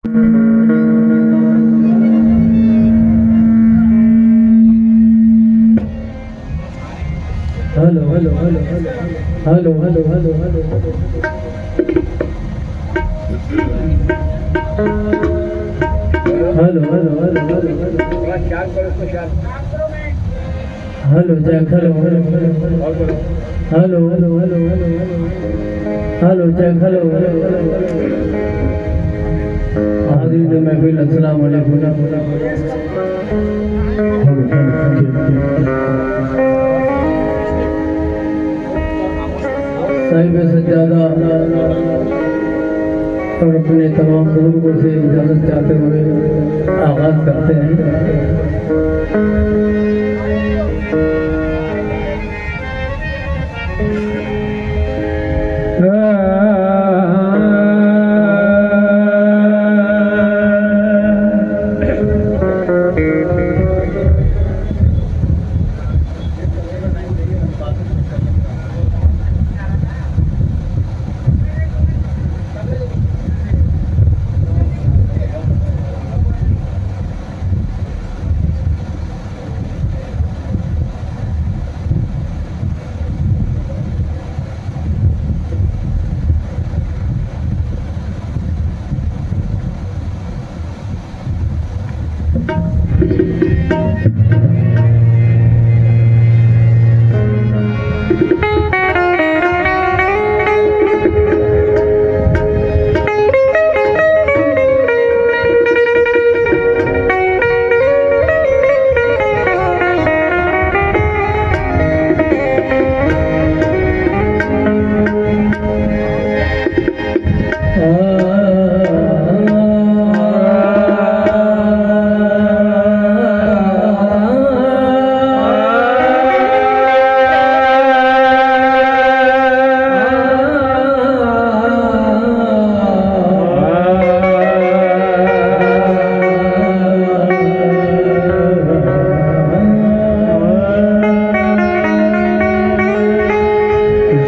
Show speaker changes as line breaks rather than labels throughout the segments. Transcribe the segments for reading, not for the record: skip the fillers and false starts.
Hello hello hello hello hello hello hello hello hello hello hello Jack hello hello hello hello hello hello Jack hello हाज़िर महफिल अस्सलाम वालेकुम। साहिब सज्जादा और अपने तमाम बुजुर्गों से इजाज़त चाहते हुए आगाज़ करते हैं।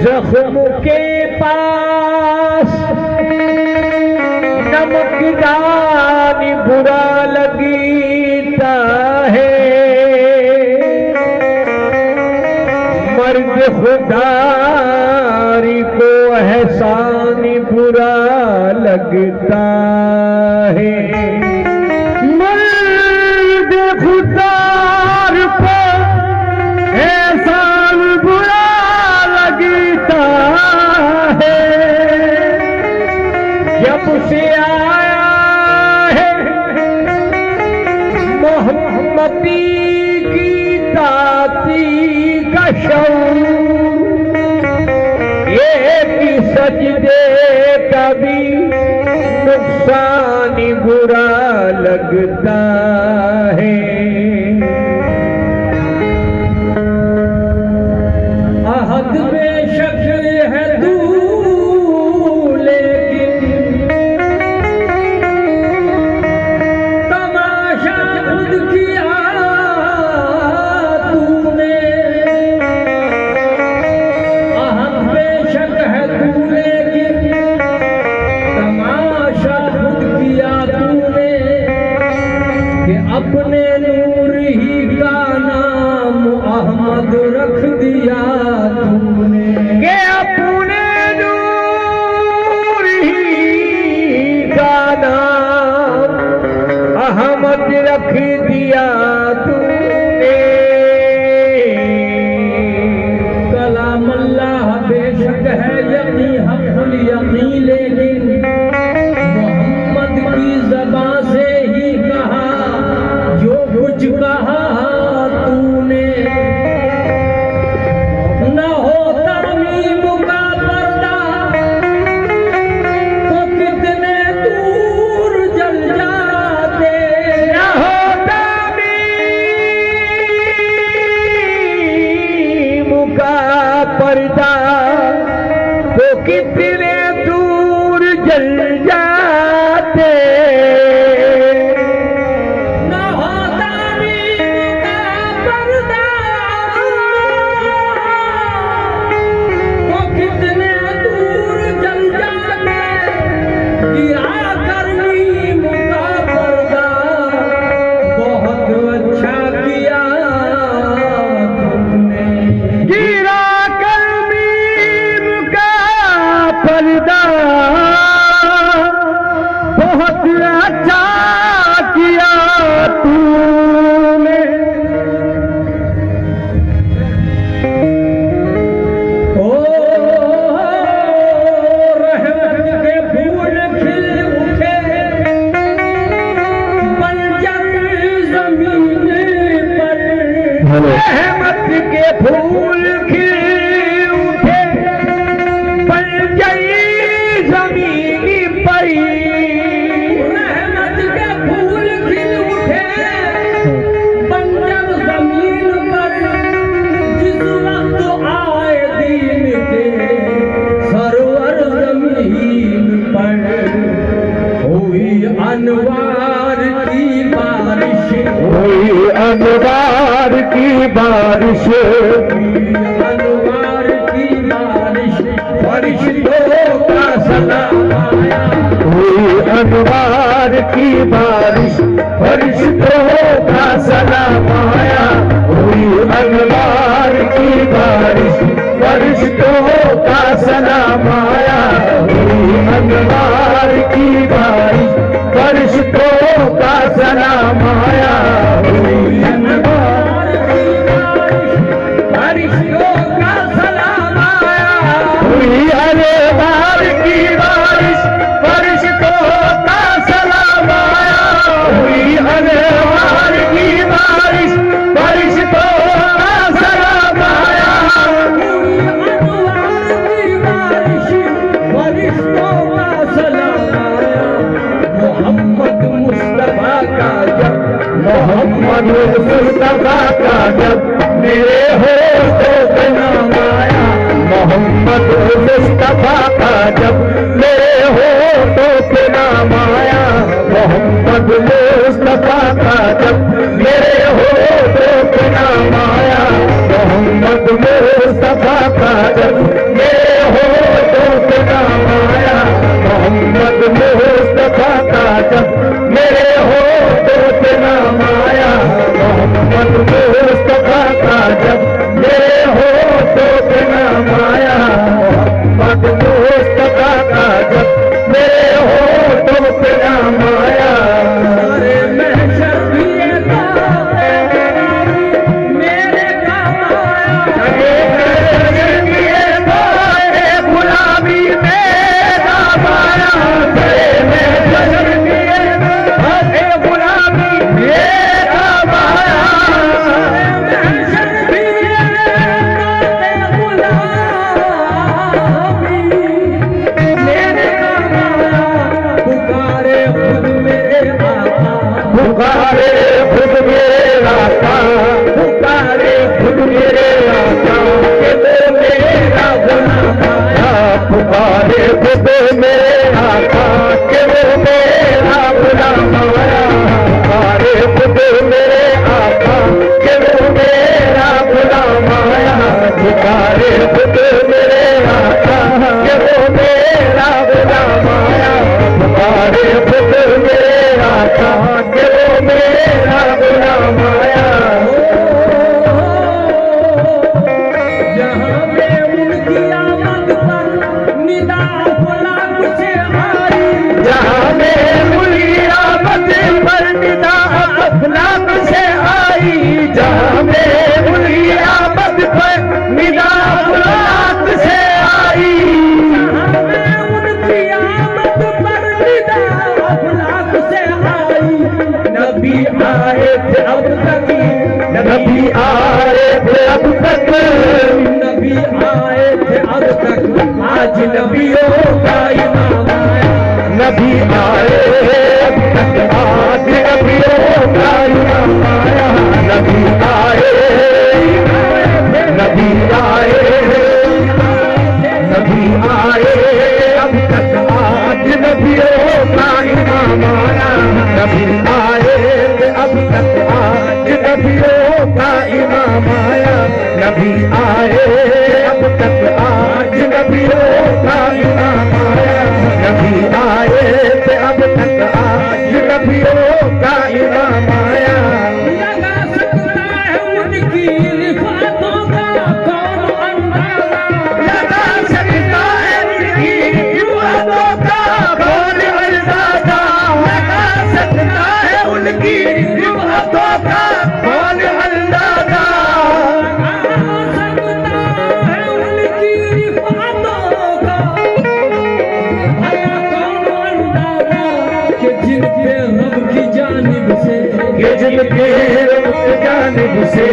जख्म के पास नमकदान बुरा लगता है, मर्द खुदारी को एहसान बुरा लगता है। मर्द खुदार को एहसान बुरा लगता है, जब से आया है मोहम्मदी की ताती का शौर, एक सजदे का भी नुकसान बुरा लगता है।
अहद बेशक है तू लेकिन तमाशा खुद किया तूने। अहद बेशक है तू लेकिन तमाशा खुद किया तूने, कि अपने नूर ही का नाम अहमद रख दिया तूने।
के अपने नूर ही का नाम अहमद रख दिया तूने।
कलाम अल्लाह बेशक है यकीन हक़ुल यकीन, लेकिन मोहम्मद की ज़बां से ही कहा जो कुछ कहा तूने। न होता मीम का पर्दा तो कितने दूर जल जाते।
न होता मीम अनवार की बारिश,
हुई अनवार की बारिश,
अनवार की बारिश, फरिश्तों का सलाम आया।
हुई अनवार की बारिश, फरिश्तों का सलाम आया। हुई अनवार की बारिश, फरिश्तों का सलाम आया। हुई अनवार की बारिश, फरिश्तों का सलाम आया। हुई
अनवार की बारिश, फरिश्तों का सलाम आया।
हुई अनवार की बारिश, फरिश्तों का सलाम आया। हुई अनवार की बारिश, फरिश्तों का सलाम आया।
अनवार की बारिश, फरिश्तों का सलाम आया। मोहम्मद मुस्तफा का जब,
मोहम्मद मुस्तफा का जब मेरे होठों पे नाम आया। मोहम्मद मुस्तफा का जब मेरे होठों पे नाम आया। मोहम्मद मुस्तफा का जब मेरे होठों पे नाम आया। मोहम्मद मुस्तफा का जब मेरे होठों पे नाम आया। मोहम्मद मुस्तफा का जब मेरे होठों पे नाम आया। मोहम्मद मुस्तफा का जब मेरे होठों पे नाम आया। मोहम्मद मुस्तफा का जब मेरे होठों पे नाम आया।
सारे महशर भी ये गाते, मेरे काम आया।
गुलाबी में नाम आया। महशर गुलाबी में नाम आया।
महशर भी ये गाते, गुलाबी मेरे काम आया। पुकारे खुद मेरे आका,
पुकारे खुद मेरे आका, पुकारे खुद मेरे आका के वो मेरा गुलाम आया। पुकारे खुद मेरे आका के वो मेरा गुलाम आया। पुकारे खुद मेरे आका के वो मेरा गुलाम आया। पुकारे खुद मेरे आका के वो मेरा गुलाम आया। पुकारे खुद मेरे आका के वो मेरा गुलाम आया।
जहाँ में उनकी आमद पर निदा फलाक से आई।
जहाँ में मुली आमद पर निदा अफलाक से आई। जहाँ में मुली आमद पर निदा अफलाक से आई।
उनकी आमद पर निदा अफलाक से आई। नबी आए थे अब तक,
नबी आए थे अब तक,
नबी आए थे अब तक, आज नबियों का इमाम आया।
नबी आए अब तक, आज नबियों का इमाम आया। नबी आए, नबी आए, नबी आए अब तक, आज नबियों का इमाम आया। नबी आए अब तक, आज नबियों का इमाम आया। नबी आए अब तक, आज नबियों का इमाम आया। नबी आए अब तक, आज नबियों का इमाम आया।
लगा सकता है उनकी रिफातों का कौन अंदाजा।
लगा सकता है उनकी रिफातों का कौन अंदाजा। लगा सकता है उनकी रिफातों का कौन अंदाजा। जिनके रब की जानिब से,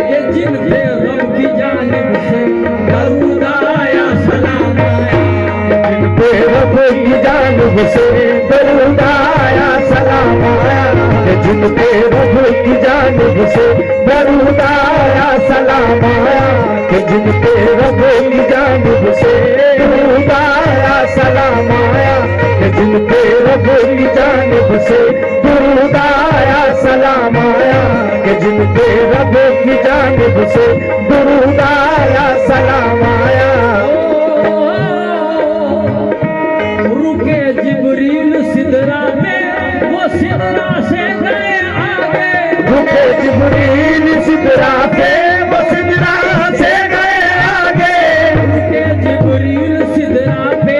ये जिनके रब की जानिब से दरूद आया, सलाम आया।
जिनके रब की जानिब से दरूद आया, सलाम आया। जिनके रब की जानिब से दरूद आया, सलाम आया। जिनके रब की जानिब से दरूद आया, सलाम आया। कि जिनके रब की जानिब से दुरूद आया सलाम आया, कि जिनके रब की जानिब से दुरूद आया सलाम आया।
रुके जिब्रील सिदरा में, वो सिदरा से गए आगे।
रुके जिब्रील सिदरा पे, वो सिदरा से गए आगे।
रुके जिब्रील सिदरा पे,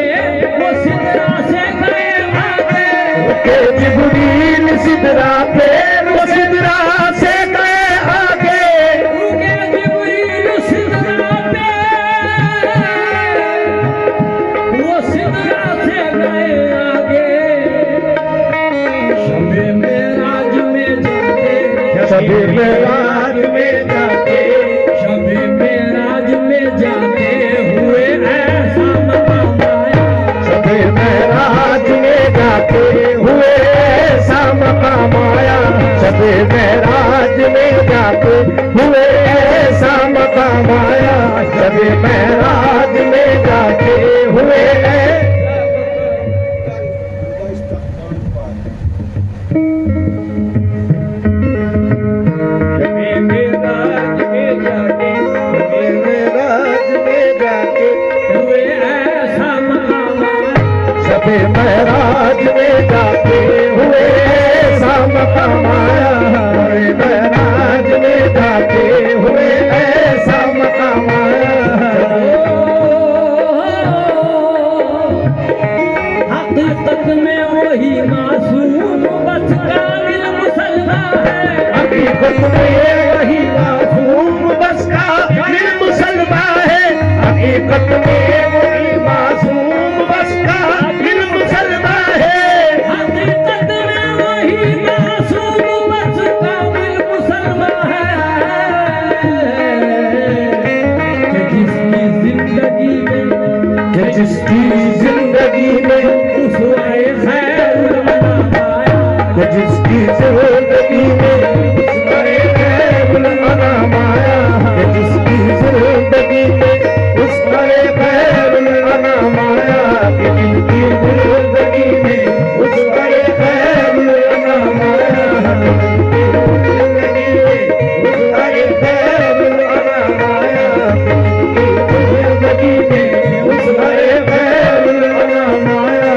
वो सिदरा से गए आगे।
रुके जिब्रील सिदरा पे, वो सिदरा से गए आगे।
रुके जिब्रील सिदरा पे, वो सिदरा से गए आगे। शबे मेराज में जाके,
शबे मेराज में जाके,
शबे मेराज में जाके हुए ऐसा मकाम आया।
शबे मेराज में जाके हुए ऐसा मकाम आया। शबे मेराज में जाके हुए ऐसा मकाम आया। शबे मेराज में जाके हुए
शबे मेराज में जाके,
मेराज में जाके
हुए ऐसा मकाम आया।
शबे मेराज में जाके हुए ऐसा मकाम आया। मेराज में जाके हुए ऐसा मकाम आया।
हकीकत में वही मासूम बस कामिल मुसलमान है।
हकीकत में वही मासूम बस कामिल मुसलमान है। हकीकत में वही मासूम बस कामिल मुसलमान है।
हकीकत में वही मासूम बस कामिल मुसलमान है कि जिसकी जिंदगी में उसवाए खैरुल अनाम आया।
कि जिसकी जिंदगी में उसका खैरुल अनाम आया। कि जिसकी जिंदगी में उसका खैरुल अनाम आया। कि जिसकी जिंदगी में उसका खैरुल अनाम आया। जिंदगी में उसका खैरुल अनाम आया। जिंदगी में उसका खैरुल अनाम आया।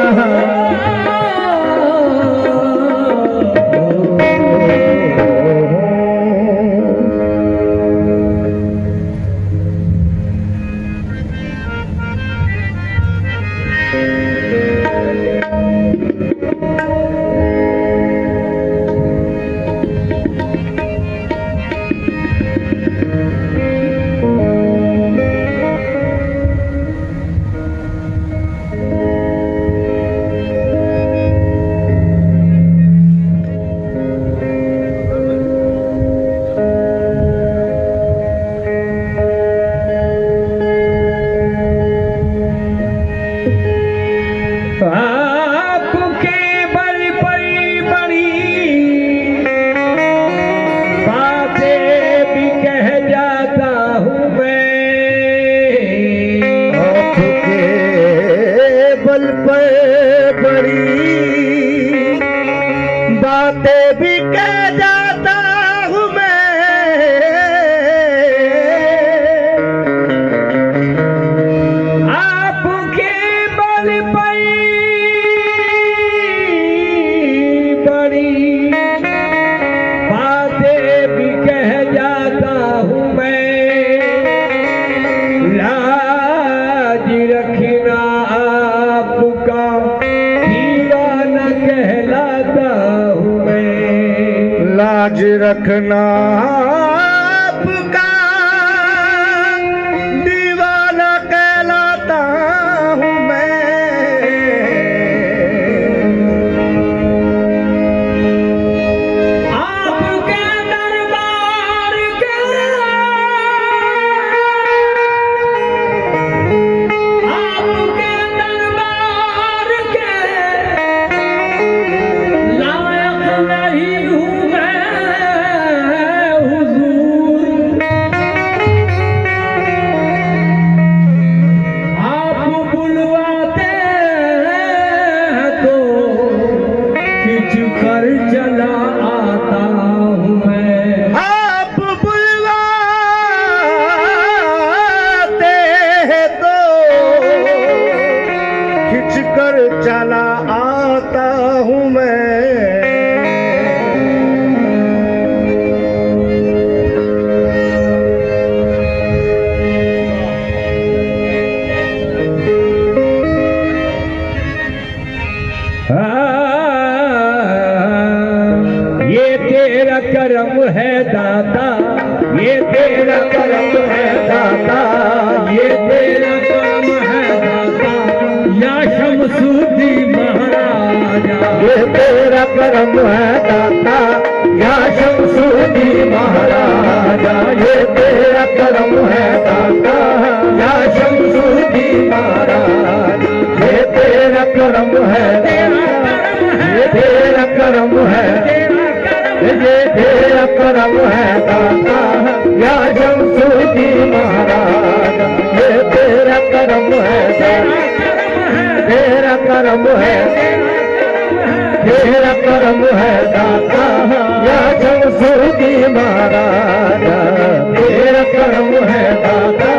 आपके बल पर बड़ी बातें भी कह जाता हूँ मैं।
आपके बल पर बड़ी बातें भी कह जाता हूँ मैं।
आपके बल पर बड़ी बातें भी कह जाता हूँ मैं। लाज रखना आपका दीवाना कहलाता हूँ मैं।
लाज रखना आपका दीवाना कहलाता हूँ मैं।
आपके दरबार के आपके दरबार के लायक नहीं हूँ मैं। कर चला आता हूँ मैं।
आप बुलवाते हैं तो खिंच कर चला आता हूँ मैं।
ये तेरा करम है दाता, ये तेरा करम है दाता, ये तेरा करम है दाता, या शमसुद्दीन महाराजा।
ये तेरा करम है दाता या शमसुद्दीन महाराजा। ये तेरा करम है दाता या शमसुद्दीन महाराजा। ये तेरा करम है, ये तेरा करम है, ये तेरा करम है दाता या शमसुद्दीन महाराजा। ये तेरा करम है, तेरा करम है, तेरा करम है दाता या शमसुद्दीन महाराजा। तेरा करम है दाता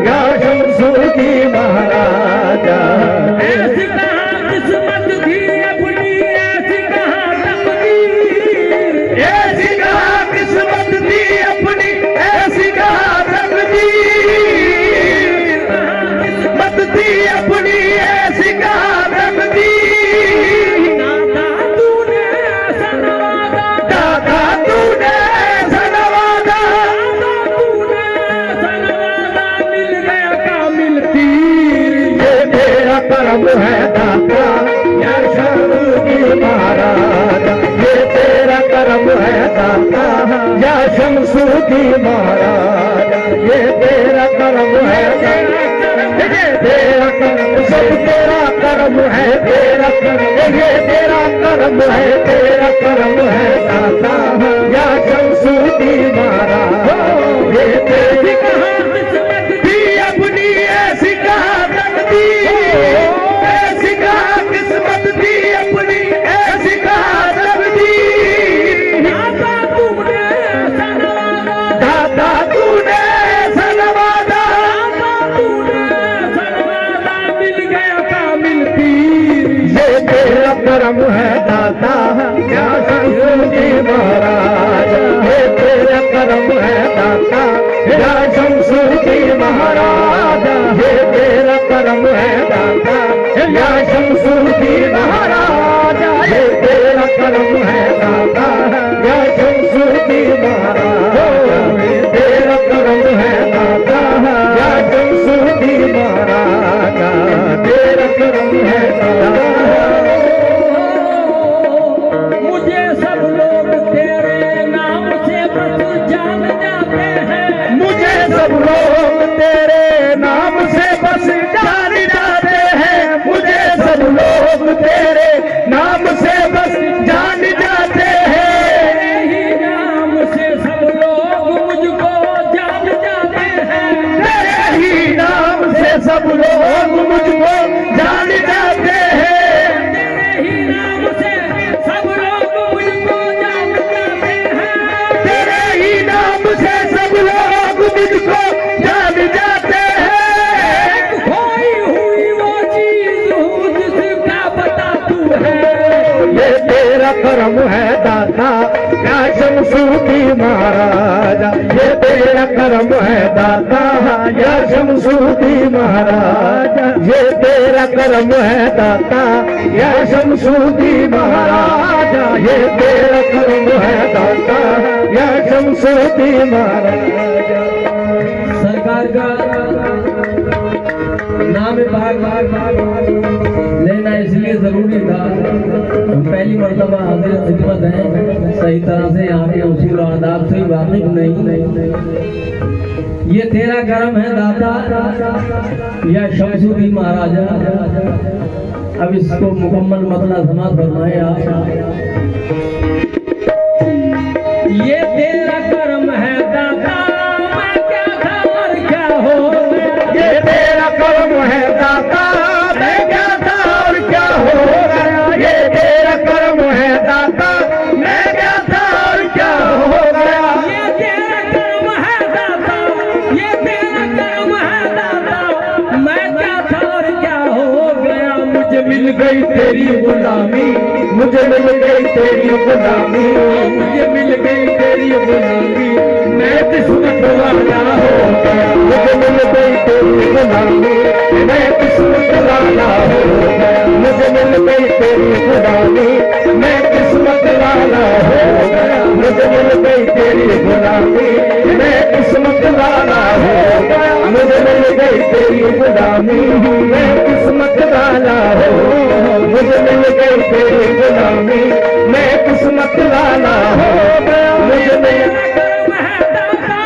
या शमसुद्दीन महाराजा।
ऐसी कहाँ किस्मत थी अपनी, ऐसी कहाँ तकदीर,
ऐसी कहाँ किस्मत थी अपनी, ऐसी कहाँ तकदीर। किस्मत थी अपनी, ऐसी कहाँ तकदीर।
दाता तूने ऐसा नवाजा,
दाता तूने
मिल गया कामिल तीर।
ये तेरा करम है दाता या शमसुद्दीन महाराजा। ये तेरा करम है दाता या शमसुद्दीन महाराजा। ये तेरा करम है, ये तेरा करम, सब तेरा करम है, तेरा करम, ये तेरा करम है, तेरा करम है दाता या शमसुद्दीन महाराजा। ये तेरी
कहाँ किस्मत
थी अपनी, ऐसी कहाँ तकदीर। ऐसी कहाँ किस्मत थी अपनी, ऐसी कहाँ तकदीर।
दाता तूने ऐसा नवाजा,
दाता तूने ऐसा नवाजा,
दाता तूने ऐसा नवाजा, मिल गया कामिल तीर।
ये तेरा करम है दाता या शमसुद्दीन महाराजा। ये तेरा करम है दाता या शमसुद्दीन महाराजा। ये तेरा करम है दाता या शमसुद्दीन महाराजा। ये तेरा करम है दाता या शमसुद्दीन महाराजा। ये तेरा करम है दाता या शमसुद्दीन महाराजा। तेरा करम है दाता।
मुझे सब लोग तेरे नाम से बस जान जाते हैं।
मुझे सब लोग तेरे नाम से बस जान जाते हैं। मुझे सब लोग तेरे नाम से बस जान जाते हैं।
तेरे ही नाम से सब लोग मुझको जान जाते हैं।
तेरे ही नाम से सब लोग मुझको जान जाते हैं।
तेरे ही नाम से सब लोग मुझको जान जाते हैं।
तेरे ही नाम से सब लोग मुझको जान जाते हैं।
खोई हुई वो चीज हूँ जिसका पता तू है।
ये तेरा करम है दाता या शमसुद्दीन महाराजा। ये तेरा करम है दाता या शमसुद्दीन महाराजा। ये तेरा करम है दाता या शमसुद्दीन महाराजा। ये तेरा करम है दाता या शमसुद्दीन महाराजा।
सरकार का नाम बार बार लेना इसलिए जरूरी था। हम पहली मर्तबा हाजिर खिदमत है, सही तरह से यहाँ के उसूल और आदाब से वाकिफ नहीं। ये तेरा करम है दाता या शमसुद्दीन महाराजा। अब इसको मुकम्मल मतलब समाज फरमाए आप।
ये तेरा करम है दाता, मैं क्या था और क्या हो गया।
ये तेरा करम है दाता मैं क्या था और क्या हो गया। ये तेरा करम है दाता, मैं क्या था और क्या हो गया।
ये तेरा कर्म है दाता, ये तेरा कर्म है दाता, मैं क्या था और क्या हो गया।
मुझे मिल गई तेरी गुलामी, मुझे मिल गई तेरी गुलामी, मुझे मिल गई तेरी गुलामी, मैं किस्मत वाला हो गया। मुझे मिल गई तेरी गुलामी, मैं किस्मत वाला हो गया। मुझे मिल गई तेरी गुलामी, मैं किस्मत वाला हो गया। मुझे मिल गई तेरी गुलामी, मैं किस्मत वाला हो गया। मुझे मिल गई तेरी गुलामी, मैं किस्मत वाला हो। मुझे मिल गई तेरी गुलामी, मैं किस्मत वाला हो गया। मुझे मिल
कर्म है दाता,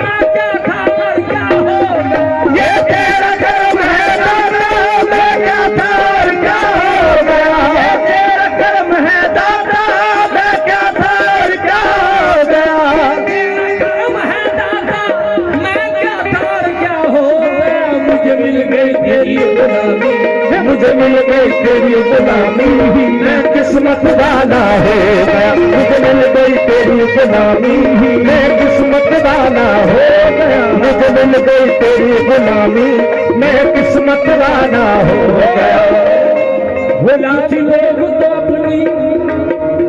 मैं क्या था और क्या हो गया।
ये तेरा कर्म है दाता, मैं क्या था और क्या हो गया। ये तेरा कर्म है दाता, मैं क्या था और क्या हो गया।
तेरा कर्म है दाता, मैं क्या था और क्या हो गया।
मुझे मिल गई तेरी गुलामी, मुझे मिल गई तेरी गुलामी, मैं किस्मत वाला हो गया। मुझे मिल गई तेरी गुलामी, मैं किस्मत वाला हो गया। मुझे मिल गई तेरी गुलामी, मैं किस्मत वाला हो गया।
कुछ लोग तो अपनी,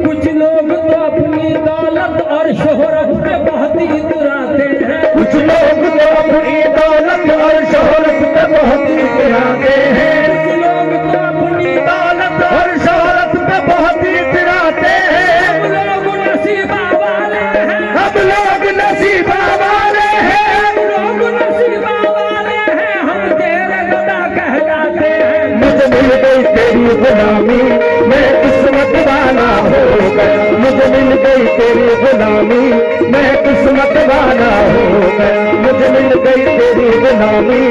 कुछ लोग तो अपनी दौलत और शोहरत पे बहुत ही इतराते हैं।
कुछ लोग तो अपनी दौलत और शोहरत पे बहुत ही गिराते हैं।
कुछ लोग तो अपनी दौलत
और शोहरत पे बहुत ही गिराते हैं।
हम लोग नसीबा वाले हैं,
हम लोग नसीबा वाले हैं।
हम लोग नसीबा वाले हैं, हम तेरे गदा कहलाते हैं।
मुझे मिल गई तेरी गुलामी, मैं किस्मत वाला हो गया। मुझे मिल गई तेरी गुलामी, मैं किस्मत वाला हो गया। मुझे मिल गई तेरी गुलामी,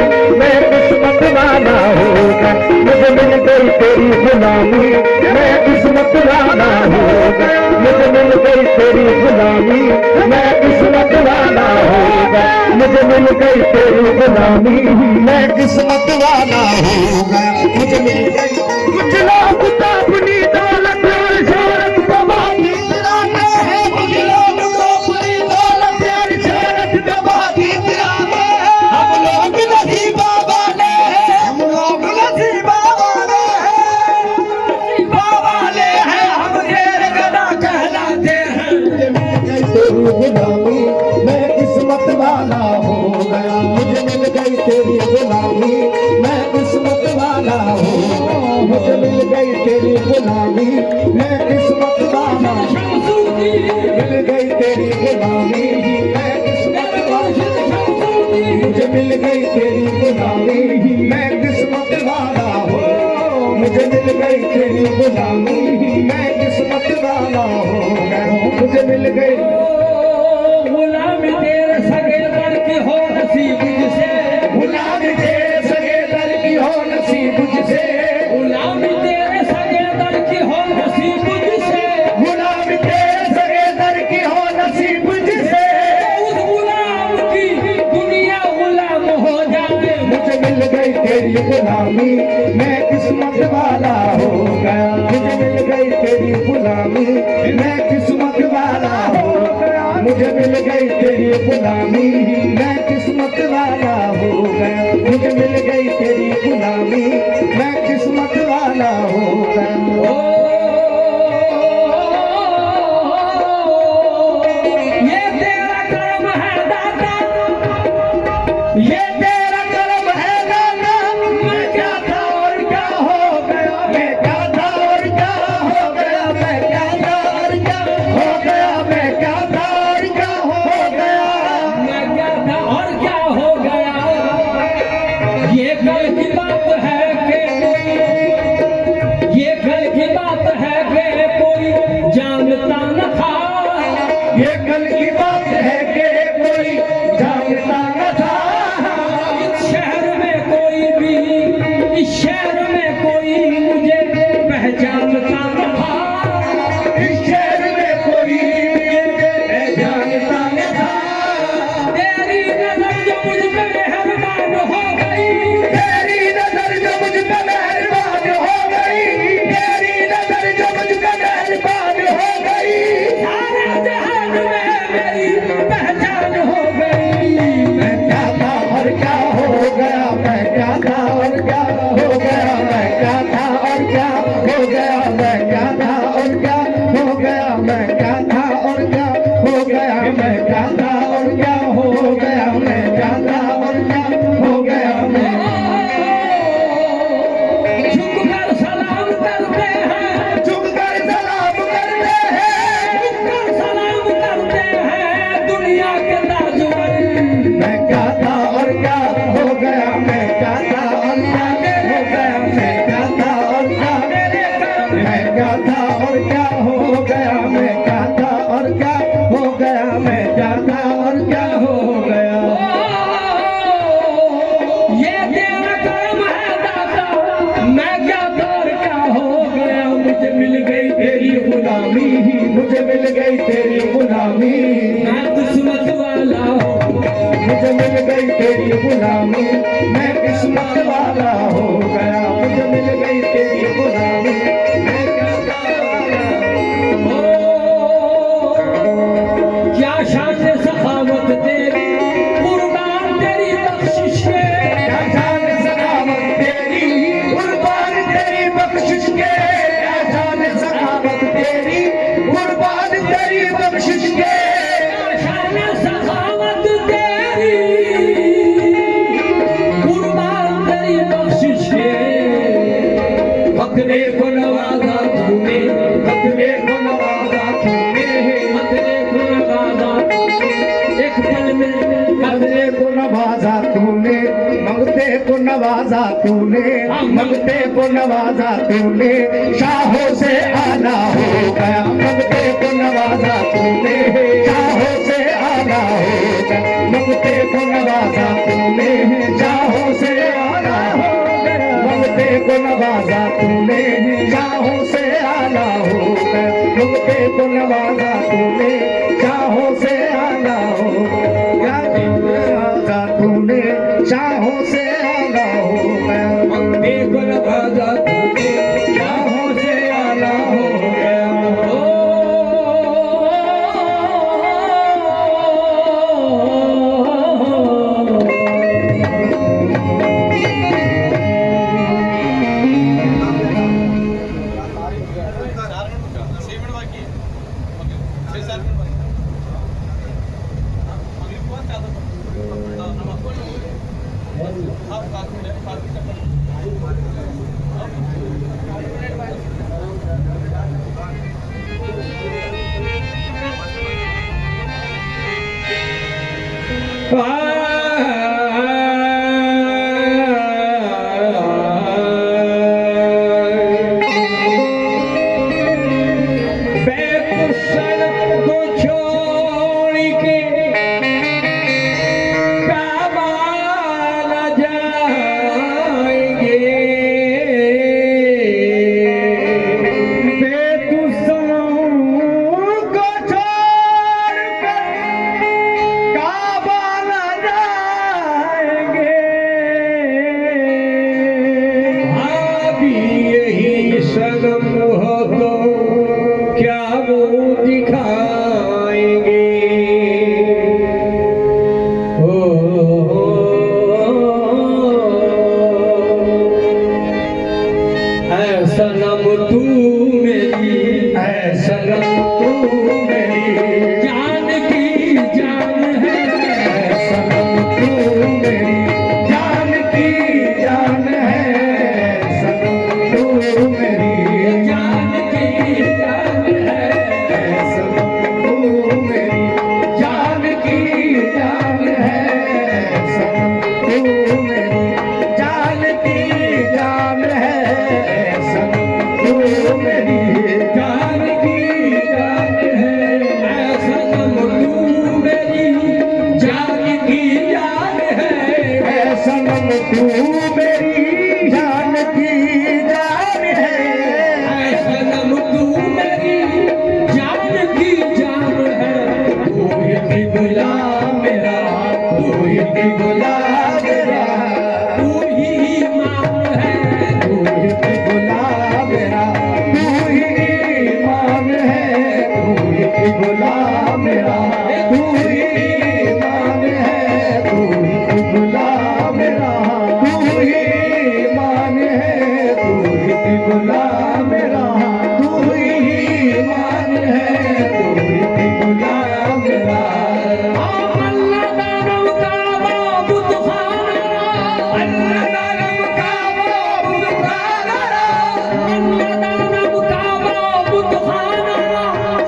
मैं किस्मत वाला हो गया। मुझे मिल गई तेरी गुलामी, मैं किस्मत वाला हो गया। मुझे मिल गई तेरी गुलामी, मैं किस्मत वाला हो गया। मुझे मिल गई तेरी गुलामी, मैं किस्मत वाला हो गया। मुझे मिल गई। कुछ लोग तो अपनी दौलत और शोहरत को बहुत ही गिराते हैं। कुछ लोग तो अपनी दौलत और शोहरत को बहुत ही गिराते हैं। हम लोग नसीबा वाले हैं, हम लोग नसीबा वाले हैं।
नसीबा वाले हैं, हम तेरे गदा कहलाते हैं।
मुझे मिल गई तेरी गुलामी, मैं किस्मत वाला हो गया। मुझे मिल गई तेरी गुलामी, मैं किस्मत वाला हो। मुझे मिल गई तेरी गुलामी, मैं किस्मत वाला हो।
शमसूद्दीन,
मिल गई तेरी गुलामी, मैं किस्मत वाला हो। मुझे मिल गई तेरी गुलामी, मैं किस्मत वाला हो। मुझे मिल गई तेरी गुलामी, मैं किस्मत वाला हो गया। मुझे मिल गई।
गुलाम तेरे सगे दर की हो नसीब जिसे,
गुलाम तेरे सगे दर की हो नसीब जिसे।
गुलाम तेरे सगे दर की हो नसीब जिसे,
गुलाम तेरे सगे दर की हो नसीब जिसे।
उस गुलाम की दुनिया गुलाम हो जाए।
मुझे मिल गई तेरी गुलामी, मैं किस्मत वाला हो गया। मुझे मिल गई तेरी गुलामी, मैं किस्मत वाला हो गया। मुझे मिल गई तेरी गुलामी, मैं किस्मत वाला हो गया। मुझे मिल गई तेरी गुलामी, मैं किस्मत वाला हो गया।
ये तेरा कर्म है दाता,
ये तेरा कर्म है दाता, मैं क्या था और क्या हो गया। मैं क्या था और क्या हो गया। मैं क्या था और क्या हो गया। मैं क्या था और क्या हो गया।
मैं क्या था और क्या हो गया। ये कल की बात है कि ये कल की बात है कि कोई जानता न था।
ये कल की बात है कि कोई जानता न था।
इस शहर में कोई भी, इस शहर में कोई मुझे पहचानता न था।
इस शहर में कोई मुझे जानता न था।
तेरी नजर जो मुझ पे मेहरबान हो गई,
तेरी नजर जो मुझ पे मेहरबान हो गई। तेरी नजर जो मुझ पे मेहरबान मैं क्या था और क्या हो गया, मैं क्या था और क्या हो गया, मैं क्या था और क्या हो गया, मैं
झुककर सलाम करते हैं,
झुककर सलाम करते हैं,
झुककर सलाम करते हैं दुनिया के ताजवर।
मैं क्या था और क्या हो गया, मैं क्या था और क्या हो गया, मैं क्या था और क्या, मैं क्या था और क्या हो गया, मैं क्या था और क्या हो गया, मैं क्या था और क्या हो गया।
ये तेरा कर्म है दाता, मैं क्या और क्या हो गया। मुझे मिल गई तेरी गुलामी,
मुझे मिल गई तेरी गुलामी,
मैं किस्मत वाला हूँ।
मुझे मिल गई तेरी गुलामी, मैं किस्मत वाला हो गया, मुझे मिल गई तेरी गुलामी, मैं किस्मत वाला हो
क्या शान सखावत तेरी, कुर्बान तेरी बख्शिश के।
क्या जान सखावत तेरी, कुर्बान तेरी बख्शिश के, क्या जान सखावत तेरी, कुर्बान तेरी बख्शिश के,
क्या शान सखावत तेरी, कुर्बान तेरी बख्शिश के। फकरे को नवाजा तूने,
फकरे को नवाजा तूने,
फकरे को नवाजा तूने, एक पल में
मंगते को नवाजा तूने, मंगते को नवाजा तूने, मंगते को नवाजा तूने, शाहों से आला हो गया, मंगते को नवाजा तूने, शाहों से आला हो गया, मंगते को नवाजा तूने, शाहों से आला हो गया, मंगते को नवाजा तूने, शाहों से आला हो गया, मंगते को नवाजा तूने, शाहों से आला हो गया, नवाजा तूने, शाहों से आला हो गया,
मंगते को नवाजा तूने,
शाहों से आला हो गया।
बेकुशन को छोड़ के काबा न जाएंगे,
बेकुशों को छोड़ कर काबा न जाएंगे,
अभी यही सनम हो तो क्या मुंह दिखाएंगे। ऐ सनम तू मेरी,
ऐ सनम तू मेरी
जान की जान है।
ऐ सनम तू मेरी जान की जान है, सनम तू मेरी
जान की जान है,
ऐ सनम तू मेरी जान की जान है, सनम तू मेरी जान की जान है, सनम तू मेरी
जान की जान है। ऐ सनम तू मेरी जान की जान है।
ऐ सनम तू मेरी जान की जान है,
ऐ सनम तू मेरी जान की जान है।
तू ही गुलाम मेरा, तू ही गुलाम मेरा,
तू ही ईमान है,
तू ही गुलाम मेरा, तू ही ईमान है, तू ही गुलाम मेरा, तू ही ईमान है, तू ही गुलाम मेरा, तू ही ईमान है, तू ही गुलाम मेरा, तू ही ईमान है,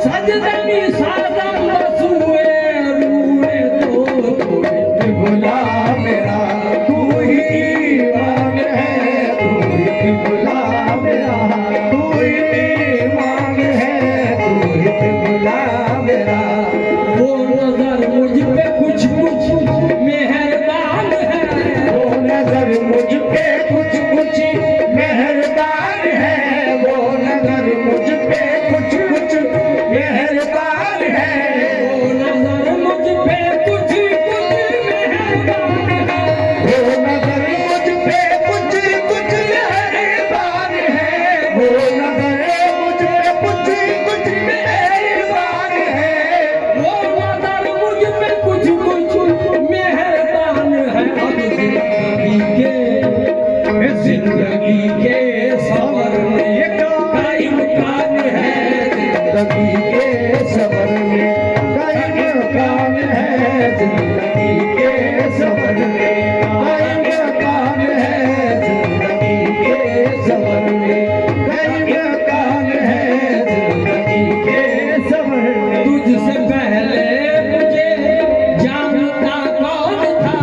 सजदनी सादम बसुए रूए तो
बुला मेरा तू ही ईमान है, तू ही बुला मेरा तू ही ईमान है, तू ही बुला मेरा।
वो नजर मुझ पे कुछ कुछ मेहरबान है,
वो नजर मुझ पे कुछ कुछ मेहरबान है, वो नजर मुझ पे कुछ कुछ मेहरबान है,
वो नजर मुझ पे कुछ कुछ मेहरबान है,
वो नजर मुझ पे कुछ कुछ मेहरबान है, वो नजर मुझ पे कुछ कुछ मेहरबान है।
वो नजर मुझ पे कुछ कुछ मेहरबान है। अब जिंदगी के सवरने का इम्कान है,
जिंदगी के सवरने का इम्कान है, जिंदगी के सवरने का इम्कान है, जिंदगी के सवरने का इम्कान है, जिंदगी के सवरने।
तुझसे पहले मुझे जानता कौन था,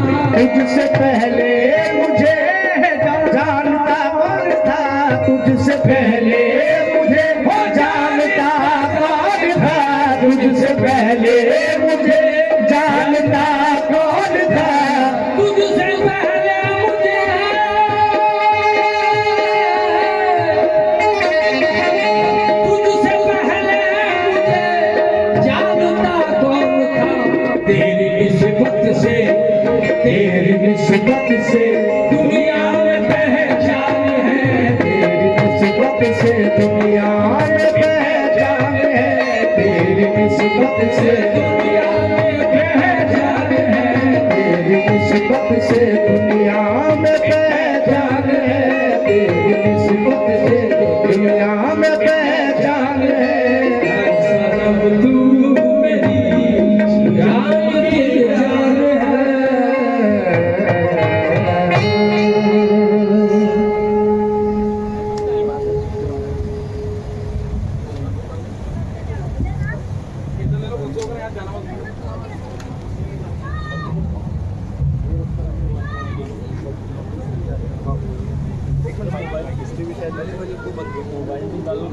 तुझसे पहले मुझे जानता कौन था, तुझसे पहले मुझे जानता कौन था, तुझसे पहले मुझे जानता कौन था,
तुझसे पहले मुझे तुझसे पहले मुझे जानता कौन था। तेरी निस्बत से
तेरी निस्बत से
दुनिया में पहचान है,
तेरी निस्बत से दुनिया में पहचान है, तेरी निस्बत से
दुनिया में पहचान है।
तेरी निस्बत से दुनिया में पहचान है, तेरी निस्बत से दुनिया में पहचान है।
सनम तू मेरी जान की जान है।
इसलिए भी शायद मोबाइल निकालो।